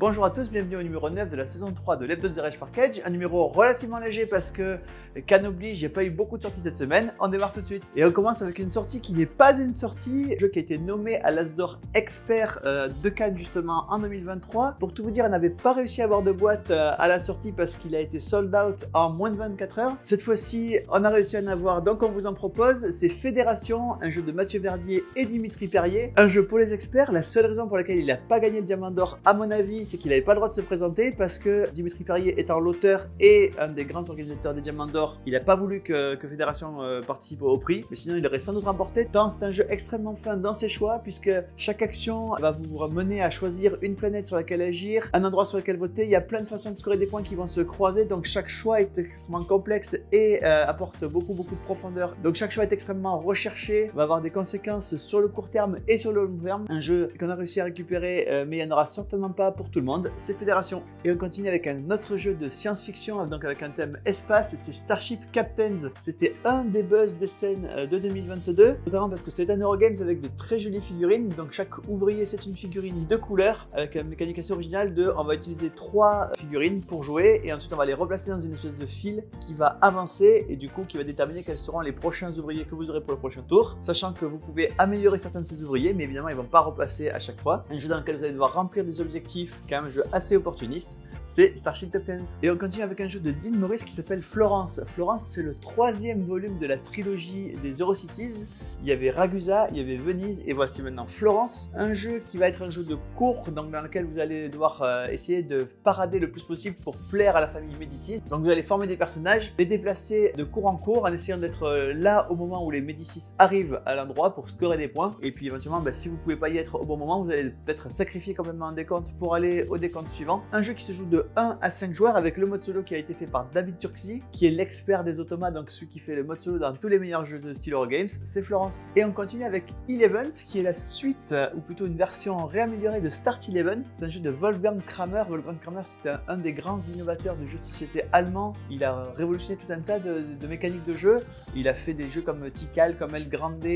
Bonjour à tous, bienvenue au numéro 9 de la saison 3 de l'Hebdo The Rage Package. Un numéro relativement léger parce que, can oblige, j'ai pas eu beaucoup de sorties cette semaine. On démarre tout de suite. Et on commence avec une sortie qui n'est pas une sortie, un jeu qui a été nommé à l'As d'Or Expert de Cannes justement en 2023. Pour tout vous dire, on n'avait pas réussi à avoir de boîte à la sortie parce qu'il a été sold out en moins de 24 heures. Cette fois-ci, on a réussi à en avoir, donc on vous en propose. C'est Fédération, un jeu de Mathieu Verdier et Dimitri Perrier. Un jeu pour les experts. La seule raison pour laquelle il n'a pas gagné le Diamant d'Or, à mon avis, c'est qu'il n'avait pas le droit de se présenter parce que Dimitri Perrier étant l'auteur et un des grands organisateurs des Diamants d'Or, il n'a pas voulu que Fédération participe au prix, mais sinon il aurait sans doute remporté. Tant c'est un jeu extrêmement fin dans ses choix puisque chaque action va vous mener à choisir une planète sur laquelle agir, un endroit sur lequel voter. Il y a plein de façons de scorer des points qui vont se croiser, donc chaque choix est extrêmement complexe et apporte beaucoup de profondeur. Donc chaque choix est extrêmement recherché, va avoir des conséquences sur le court terme et sur le long terme. Un jeu qu'on a réussi à récupérer, mais il n'y en aura certainement pas pour tout le monde. C'est Fédération. Et on continue avec un autre jeu de science-fiction, donc avec un thème espace, et c'est Starship Captains. C'était un des buzz des scènes de 2022, notamment parce que c'est un Eurogames avec de très jolies figurines. Donc chaque ouvrier c'est une figurine de couleur, avec une mécanique assez originale de on va utiliser 3 figurines pour jouer, et ensuite on va les replacer dans une espèce de fil qui va avancer, et du coup qui va déterminer quels seront les prochains ouvriers que vous aurez pour le prochain tour, sachant que vous pouvez améliorer certains de ces ouvriers, mais évidemment ils ne vont pas repasser à chaque fois. Un jeu dans lequel vous allez devoir remplir des objectifs, quand même un jeu assez opportuniste. C'est Starship Captains. Et on continue avec un jeu de Dean Morris qui s'appelle Florence. Florence, c'est le 3e volume de la trilogie des Eurocities. Il y avait Ragusa, il y avait Venise, et voici maintenant Florence. Un jeu qui va être un jeu de cours, donc dans lequel vous allez devoir essayer de parader le plus possible pour plaire à la famille Médicis. Donc vous allez former des personnages, les déplacer de cours en cours en essayant d'être là au moment où les Médicis arrivent à l'endroit pour scorer des points. Et puis éventuellement, si vous ne pouvez pas y être au bon moment, vous allez peut-être sacrifier complètement un décompte pour aller au décompte suivant. Un jeu qui se joue de 1 à 5 joueurs avec le mode solo qui a été fait par David Turkzy, qui est l'expert des automates, donc celui qui fait le mode solo dans tous les meilleurs jeux de style Eurogames. C'est Florence. Et on continue avec Elevens, qui est la suite, ou plutôt une version réaméliorée de Start Eleven. C'est un jeu de Wolfgang Kramer. Wolfgang Kramer, c'est un des grands innovateurs du jeu de société allemand. Il a révolutionné tout un tas de mécaniques de jeu. Il a fait des jeux comme Tikal, comme El Grande,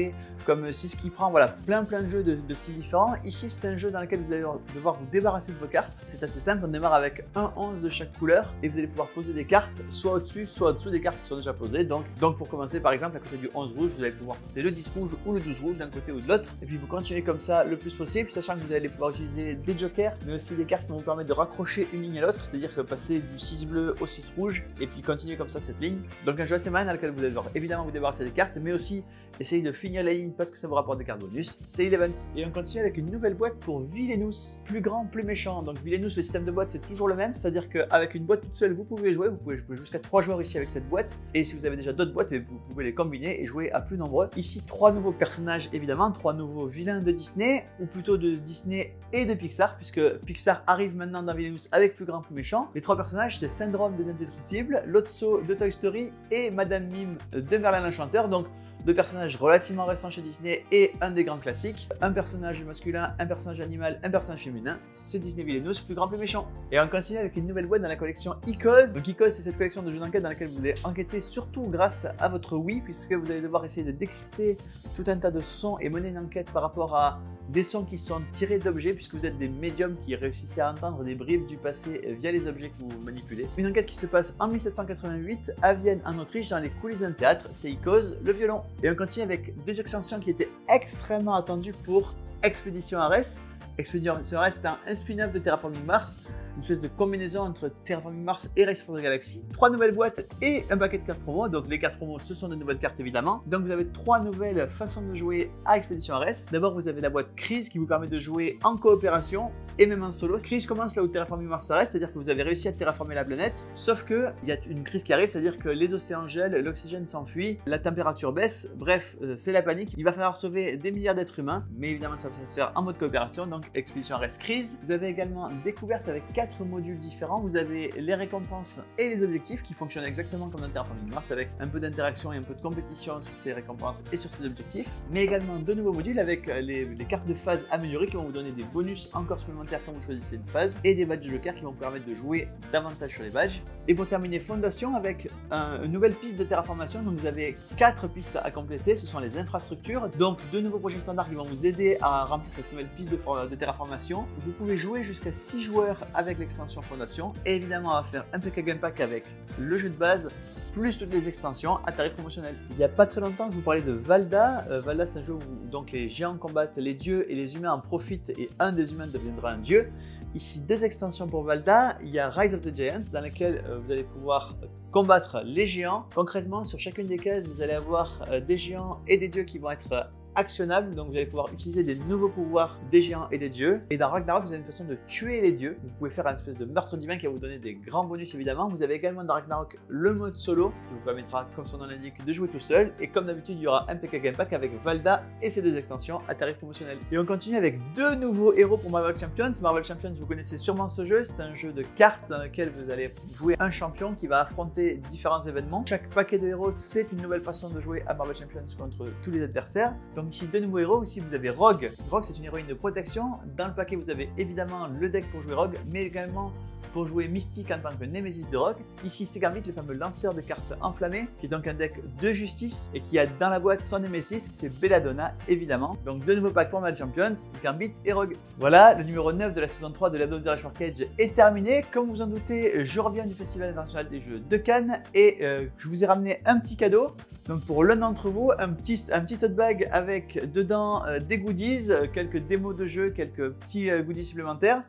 comme 6 qui prend, voilà, plein de jeux de styles différents. Ici, c'est un jeu dans lequel vous allez devoir vous débarrasser de vos cartes. C'est assez simple, on démarre avec un 11 de chaque couleur et vous allez pouvoir poser des cartes soit au-dessus, soit au-dessous des cartes qui sont déjà posées. Donc pour commencer, par exemple, à côté du 11 rouge, vous allez pouvoir passer le 10 rouge ou le 12 rouge d'un côté ou de l'autre. Et puis vous continuez comme ça le plus possible, sachant que vous allez pouvoir utiliser des jokers, mais aussi des cartes qui vont vous permettre de raccrocher une ligne à l'autre, c'est-à-dire que passer du 6 bleu au 6 rouge et puis continuer comme ça cette ligne. Donc un jeu assez malin dans lequel vous allez devoir évidemment vous débarrasser des cartes, mais aussi essayer de finir la ligne parce que ça vous rapporte des cartes bonus. C'est Elevens. Et on continue avec une nouvelle boîte pour Villainous, plus grand, plus méchant. Donc Villainous, le système de boîte c'est toujours le même, c'est-à-dire qu'avec une boîte toute seule vous pouvez jouer jusqu'à 3 joueurs ici avec cette boîte, et si vous avez déjà d'autres boîtes, vous pouvez les combiner et jouer à plus nombreux. Ici 3 nouveaux personnages évidemment, 3 nouveaux vilains de Disney, ou plutôt de Disney et de Pixar, puisque Pixar arrive maintenant dans Villainous avec plus grand, plus méchant. Les 3 personnages c'est Syndrome de l'Indestructible, Lotso de Toy Story et Madame Mime de Merlin l'Enchanteur. Donc 2 personnages relativement récents chez Disney et un des grands classiques. Un personnage masculin, un personnage animal, un personnage féminin. C'est Disney Villainous, plus grand, plus méchant. Et on continue avec une nouvelle boîte dans la collection Icos. Donc Icos, c'est cette collection de jeux d'enquête dans laquelle vous allez enquêter surtout grâce à votre Wii, puisque vous allez devoir essayer de décrypter tout un tas de sons et mener une enquête par rapport à des sons qui sont tirés d'objets, puisque vous êtes des médiums qui réussissent à entendre des bribes du passé via les objets que vous manipulez. Une enquête qui se passe en 1788 à Vienne, en Autriche, dans les coulisses d'un théâtre. C'est Icos, le violon. Et on continue avec des extensions qui étaient extrêmement attendues pour Expédition Ares. Expédition Ares, c'est un spin-off de Terraforming Mars, une espèce de combinaison entre Terraforming Mars et Race for the Galaxy. 3 nouvelles boîtes et un paquet de cartes promo. Donc les cartes promo, ce sont de nouvelles cartes évidemment. Donc vous avez 3 nouvelles façons de jouer à Expédition Ares. D'abord vous avez la boîte Crise qui vous permet de jouer en coopération et même en solo. Crise commence là où Terraforming Mars s'arrête, c'est-à-dire que vous avez réussi à terraformer la planète, sauf que il y a une crise qui arrive, c'est-à-dire que les océans gèlent, l'oxygène s'enfuit, la température baisse, bref, c'est la panique. Il va falloir sauver des milliards d'êtres humains, mais évidemment ça va se faire en mode coopération, donc Expédition Ares Crise. Vous avez également découverte avec 4 4 modules différents. Vous avez les récompenses et les objectifs qui fonctionnent exactement comme dans Terraforming Mars avec un peu d'interaction et un peu de compétition sur ces récompenses et sur ces objectifs. Mais également 2 nouveaux modules avec les cartes de phase améliorées qui vont vous donner des bonus encore supplémentaires quand vous choisissez une phase et des badges de joker qui vont vous permettre de jouer davantage sur les badges. Et pour terminer, Fondation avec une nouvelle piste de terraformation. Donc vous avez 4 pistes à compléter, ce sont les infrastructures. Donc 2 nouveaux projets standards qui vont vous aider à remplir cette nouvelle piste de terraformation. Vous pouvez jouer jusqu'à 6 joueurs avec l'extension Fondation. Et évidemment, on va faire un PK Game Pack avec le jeu de base, plus toutes les extensions à tarif promotionnel. Il n'y a pas très longtemps, je vous parlais de Valda. Valda, c'est un jeu où donc, les géants combattent les dieux et les humains en profitent et un des humains deviendra un dieu. Ici, 2 extensions pour Valda. Il y a Rise of the Giants dans laquelle vous allez pouvoir combattre les géants. Concrètement, sur chacune des cases, vous allez avoir des géants et des dieux qui vont être actionnables. Donc vous allez pouvoir utiliser des nouveaux pouvoirs des géants et des dieux. Et dans Ragnarok, vous avez une façon de tuer les dieux. Vous pouvez faire une espèce de meurtre divin qui va vous donner des grands bonus évidemment. Vous avez également dans Ragnarok le mode solo qui vous permettra, comme son nom l'indique, de jouer tout seul. Et comme d'habitude, il y aura un PK Game Pack avec Valda et ses 2 extensions à tarif promotionnel. Et on continue avec 2 nouveaux héros pour Marvel Champions. Marvel Champions, vous connaissez sûrement ce jeu. C'est un jeu de cartes dans lequel vous allez jouer un champion qui va affronter différents événements. Chaque paquet de héros, c'est une nouvelle façon de jouer à Marvel Champions contre tous les adversaires. Donc ici, 2 nouveaux héros. Ici, vous avez Rogue. Rogue, c'est une héroïne de protection. Dans le paquet, vous avez évidemment le deck pour jouer Rogue, mais également pour jouer Mystique en tant que Némésis de Rogue. Ici, c'est Gambit, le fameux lanceur de cartes enflammées, qui est donc un deck de justice et qui a dans la boîte son Némésis, c'est Belladonna, évidemment. Donc 2 nouveaux packs pour Marvel Champions, Gambit et Rogue. Voilà, le numéro 9 de la saison 3 de l'Hebdo Garage Cage est terminé. Comme vous en doutez, je reviens du Festival international des jeux de Cannes et je vous ai ramené un petit cadeau. Donc pour l'un d'entre vous, un petit tote bag avec dedans des goodies, quelques démos de jeux, quelques petits goodies supplémentaires.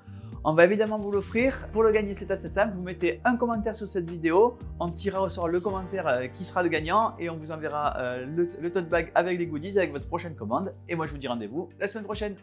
On va évidemment vous l'offrir. Pour le gagner, c'est assez simple. Vous mettez un commentaire sur cette vidéo. On tirera au sort le commentaire qui sera le gagnant et on vous enverra le tote bag avec les goodies avec votre prochaine commande. Et moi, je vous dis rendez-vous la semaine prochaine.